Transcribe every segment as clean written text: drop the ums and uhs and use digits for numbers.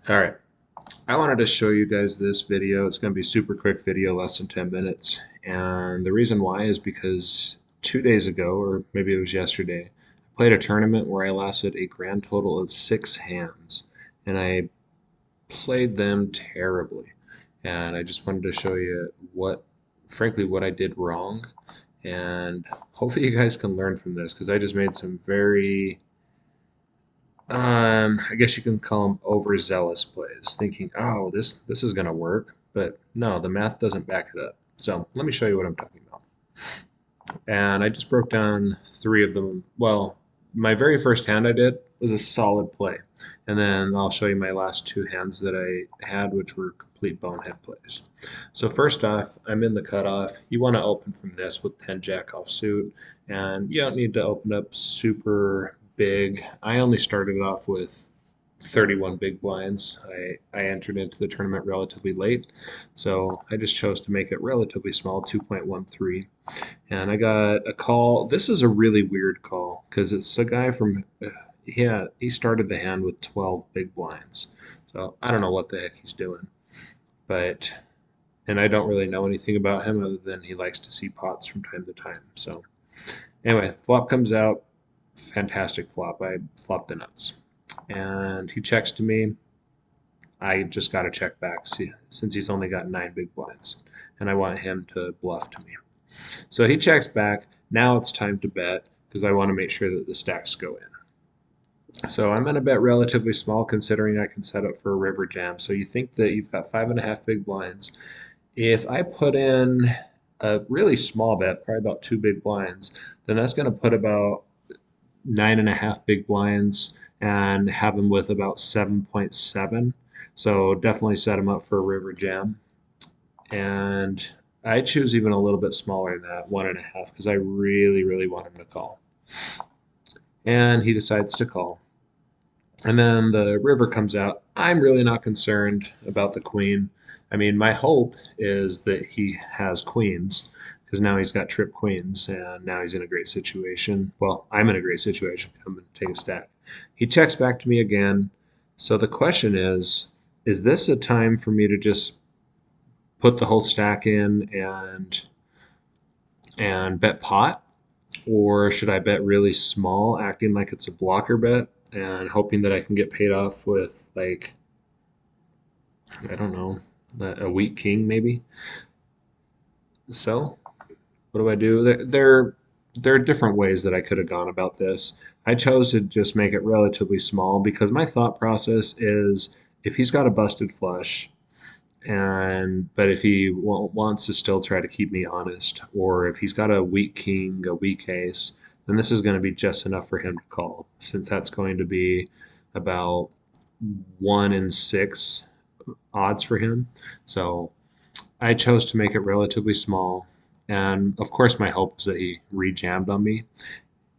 All right, I wanted to show you guys this video. It's going to be a super quick video, less than 10 minutes. And the reason why is because 2 days ago, or maybe it was yesterday, I played a tournament where I lasted a grand total of 6 hands. And I played them terribly. And I just wanted to show you frankly, what I did wrong. And hopefully you guys can learn from this because I just made some very I guess you can call them overzealous plays, thinking, "Oh, this is going to work," but no, the math doesn't back it up. So let me show you what I'm talking about. And I just broke down three of them. Well, my very first hand I did was a solid play, and then I'll show you my last two hands that I had, which were complete bonehead plays. So first off, I'm in the cutoff. You want to open from this with 10 jack off suit, and you don't need to open up super big. I only started off with 31 big blinds. I entered into the tournament relatively late, so I just chose to make it relatively small, 2.13. And I got a call. This is a really weird call because it's a guy from, yeah, he started the hand with 12 big blinds. So I don't know what the heck he's doing. But, and I don't really know anything about him other than he likes to see pots from time to time. So anyway, flop comes out. Fantastic flop. I flopped the nuts. And he checks to me. I just got to check back since he's only got 9 big blinds. And I want him to bluff to me. So he checks back. Now it's time to bet because I want to make sure that the stacks go in. So I'm going to bet relatively small considering I can set up for a river jam. So you think that you've got 5.5 big blinds. If I put in a really small bet, probably about 2 big blinds, then that's going to put about 9.5 big blinds and have him with about 7.7. So definitely set him up for a river jam. And I choose even a little bit smaller than that, 1.5, because I really, really want him to call. And he decides to call. And then the river comes out. I'm really not concerned about the queen. I mean, my hope is that he has queens because now he's got trip queens and now he's in a great situation. Well, I'm in a great situation. Come and take a stack. He checks back to me again. So the question is this a time for me to just put the whole stack in and bet pot? Or should I bet really small, acting like it's a blocker bet and hoping that I can get paid off with, like, I don't know, a weak king maybe? So what do I do? There are different ways that I could have gone about this. I chose to just make it relatively small because my thought process is if he's got a busted flush, but if he wants to still try to keep me honest, or if he's got a weak king, a weak ace, then this is going to be just enough for him to call, since that's going to be about 1 in 6 odds for him. So I chose to make it relatively small, and of course my hope was that he rejammed on me.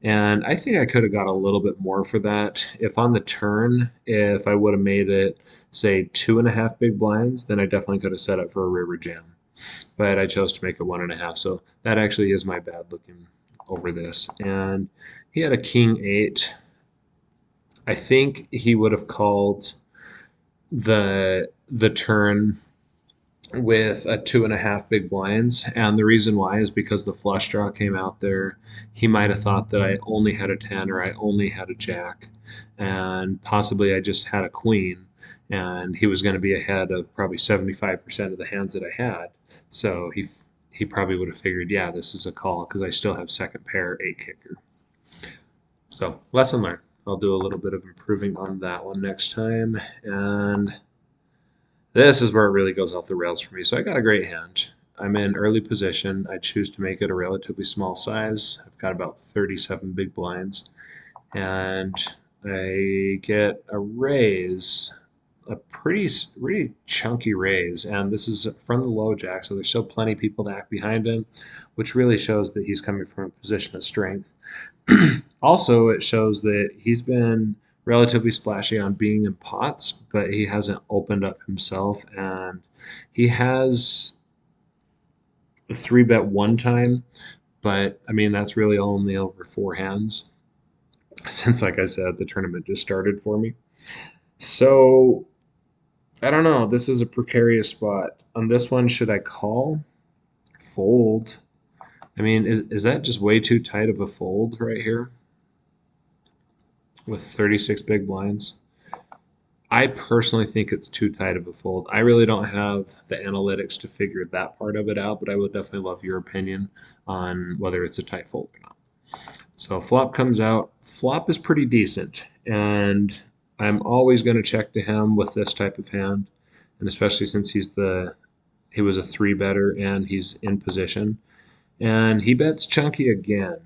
And I think I could have got a little bit more for that. If on the turn, if I would have made it, say, 2.5 big blinds, then I definitely could have set up for a river jam. But I chose to make it 1.5. So that actually is my bad looking over this. And he had a king eight. I think he would have called the turn with a 2.5 big blinds. And the reason why is because the flush draw came out there. He might have thought that I only had a 10 or I only had a jack, and possibly I just had a queen. And he was going to be ahead of probably 75% of the hands that I had. So he probably would have figured, yeah, this is a call because I still have second pair, eight kicker. So lesson learned. I'll do a little bit of improving on that one next time. And this is where it really goes off the rails for me. So I got a great hand. I'm in early position. I choose to make it a relatively small size. I've got about 37 big blinds. And I get a raise, a pretty chunky raise. And this is from the low jack, so there's still plenty of people to act behind him, which really shows that he's coming from a position of strength. Also, it shows that he's been relatively splashy on being in pots, but he hasn't opened up himself. And he has a 3-bet one time, but I mean, that's really only over 4 hands since, like I said, the tournament just started for me. So I don't know. This is a precarious spot. On this one, should I call? Fold? I mean, is that just way too tight of a fold right here with 36 big blinds? I personally think it's too tight of a fold. I really don't have the analytics to figure that part of it out, but I would definitely love your opinion on whether it's a tight fold or not. So flop comes out. Flop is pretty decent, and I'm always going to check to him with this type of hand, and especially since he was a three better and he's in position, and he bets chunky again.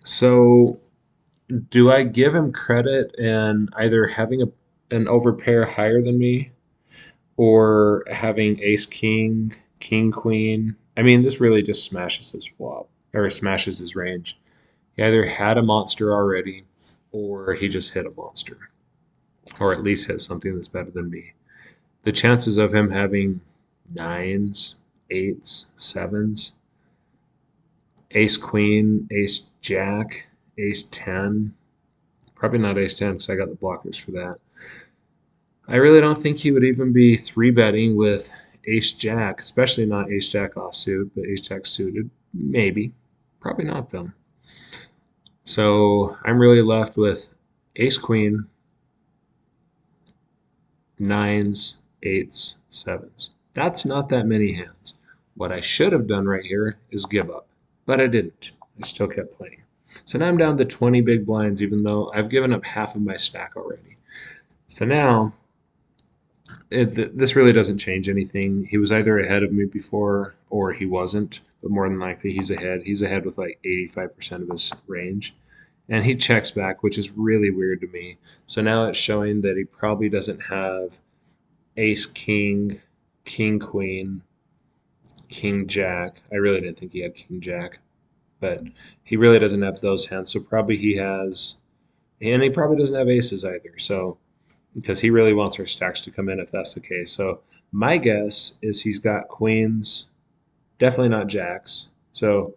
So do I give him credit in either having an overpair higher than me or having ace king, king queen? I mean, this really just smashes his flop or smashes his range. He either had a monster already or he just hit a monster or at least hit something that's better than me. The chances of him having nines, eights, sevens, ace queen, ace jack, ace 10, probably not ace 10 because I got the blockers for that. I really don't think he would even be three betting with ace jack, especially not ace jack offsuit, but ace jack suited. Maybe. Probably not though. So I'm really left with ace queen, nines, eights, sevens. That's not that many hands. What I should have done right here is give up, but I didn't. I still kept playing. So now I'm down to 20 big blinds, even though I've given up half of my stack already. So now this really doesn't change anything. He was either ahead of me before or he wasn't, but more than likely he's ahead. He's ahead with like 85% of his range. And he checks back, which is really weird to me. So now it's showing that he probably doesn't have ace king, king queen, king jack. I really didn't think he had king jack, but he really doesn't have those hands. So probably he has, and he probably doesn't have aces either. So because he really wants our stacks to come in if that's the case. So my guess is he's got queens, definitely not jacks. So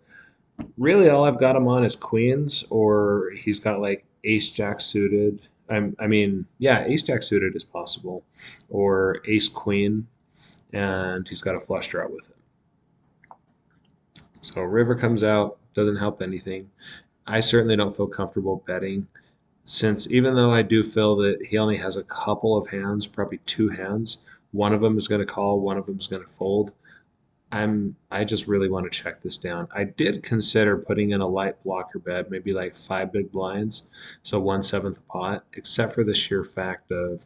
really all I've got him on is queens, or he's got like ace jack suited. I mean, yeah, ace jack suited is possible, or ace queen, and he's got a flush draw with it. So river comes out, doesn't help anything. I certainly don't feel comfortable betting since even though I do feel that he only has a couple of hands, probably two hands, one of them is going to call, one of them is going to fold. I just really want to check this down. I did consider putting in a light blocker bet, maybe like five big blinds, so 1/7 pot, except for the sheer fact of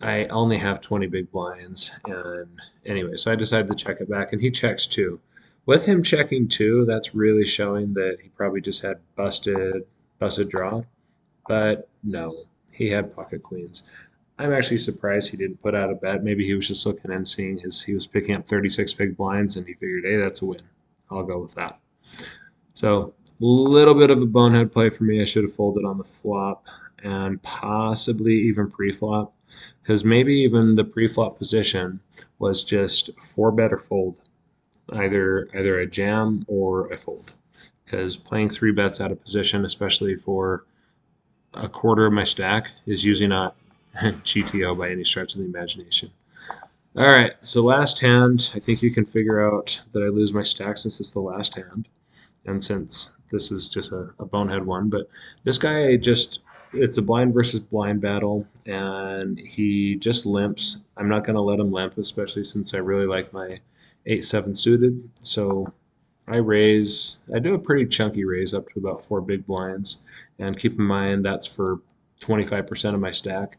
I only have 20 big blinds. And anyway, so I decided to check it back, and he checks two. With him checking two, that's really showing that he probably just had busted draw. But no, he had pocket queens. I'm actually surprised he didn't put out a bet. Maybe he was just looking and seeing he was picking up 36 big blinds and he figured, hey, that's a win. I'll go with that. So a little bit of a bonehead play for me. I should have folded on the flop and possibly even pre-flop because maybe even the pre-flop position was just four bet or fold, either a jam or a fold. Because playing three bets out of position, especially for a quarter of my stack, is usually not GTO by any stretch of the imagination. All right, so last hand. I think you can figure out that I lose my stack since it's the last hand, and since this is just a bonehead one. But this guy just, it's a blind versus blind battle, and he just limps. I'm not going to let him limp, especially since I really like my 8-7 suited. So I do a pretty chunky raise up to about four big blinds. And keep in mind, that's for 25% of my stack.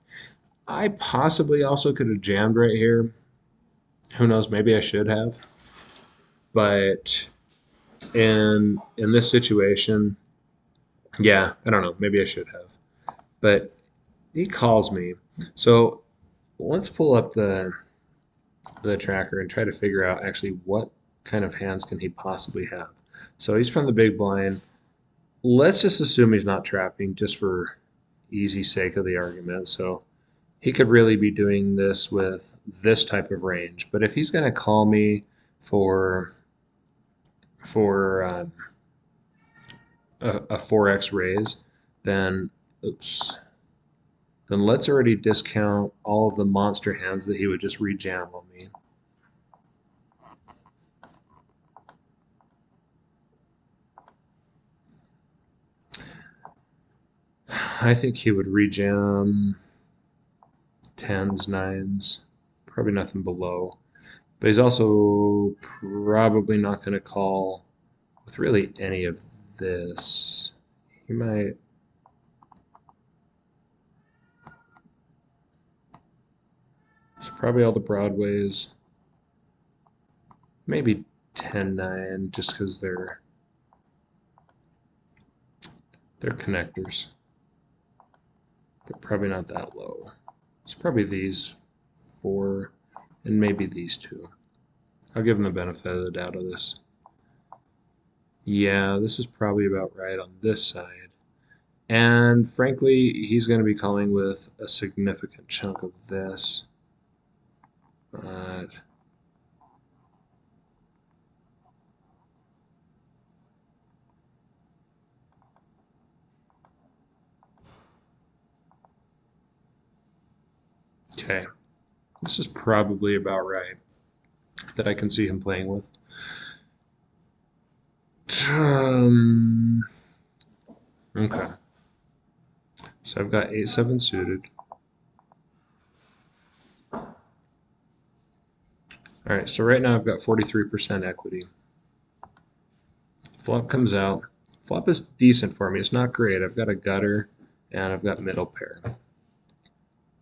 I possibly also could have jammed right here. Who knows? Maybe I should have. But in this situation, yeah, I don't know. Maybe I should have. But he calls me. So let's pull up the tracker and try to figure out actually what kind of hands can he possibly have. So he's from the big blind. Let's just assume he's not trapping just for easy sake of the argument. So he could really be doing this with this type of range. But if he's going to call me for for a 4x raise, then oops, then let's already discount all of the monster hands that he would just rejam on me. I think he would rejam tens, nines, probably nothing below. But he's also probably not going to call with really any of this. He might. So probably all the broadways. Maybe 10-9 just because they're connectors. But probably not that low. It's probably these four and maybe these two. I'll give him the benefit of the doubt of this. Yeah, this is probably about right on this side. And frankly, he's going to be calling with a significant chunk of this. But okay, this is probably about right that I can see him playing with. Okay, so I've got 8-7 suited. All right, so right now I've got 43% equity. Flop comes out. Flop is decent for me. It's not great. I've got a gutter and I've got middle pair.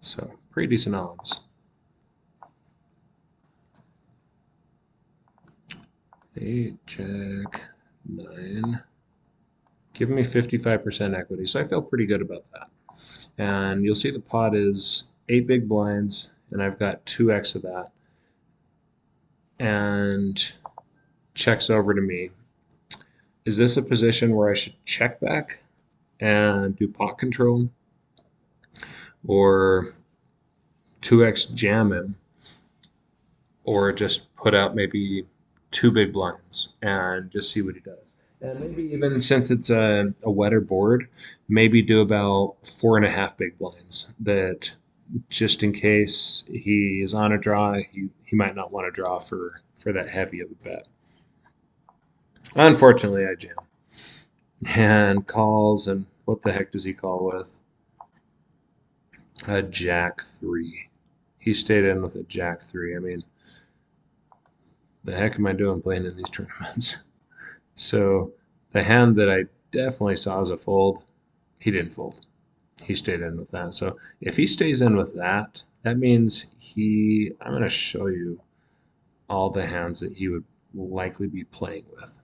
So pretty decent odds. 8, jack, 9. Giving me 55% equity, so I feel pretty good about that. And you'll see the pot is 8 big blinds, and I've got 2x of that. And checks over to me. Is this a position where I should check back and do pot control? Or 2x jam him? Or just put out maybe 2 big blinds and just see what he does? And maybe even since it's a wetter board, maybe do about 4.5 big blinds. That just in case he is on a draw, he might not want to draw for that heavy of a bet. Unfortunately, I jam and calls, and what the heck does he call with? A jack 3. He stayed in with a jack 3. I mean, the heck am I doing playing in these tournaments? So the hand that I definitely saw as a fold, he didn't fold. He stayed in with that. So if he stays in with that, that means I'm going to show you all the hands that he would likely be playing with.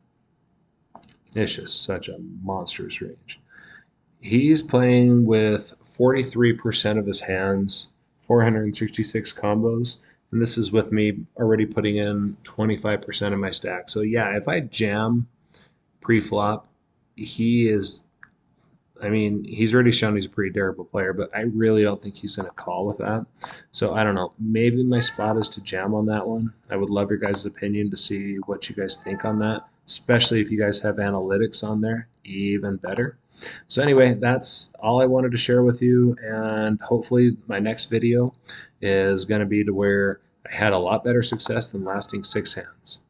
It's just such a monstrous range. He's playing with 43% of his hands, 466 combos, and this is with me already putting in 25% of my stack. So yeah, if I jam pre-flop, he's already shown he's a pretty durable player, but I really don't think he's going to call with that. So I don't know. Maybe my spot is to jam on that one. I would love your guys' opinion to see what you guys think on that, especially if you guys have analytics on there, even better. So anyway, that's all I wanted to share with you, and hopefully my next video is going to be to where I had a lot better success than lasting 6 hands.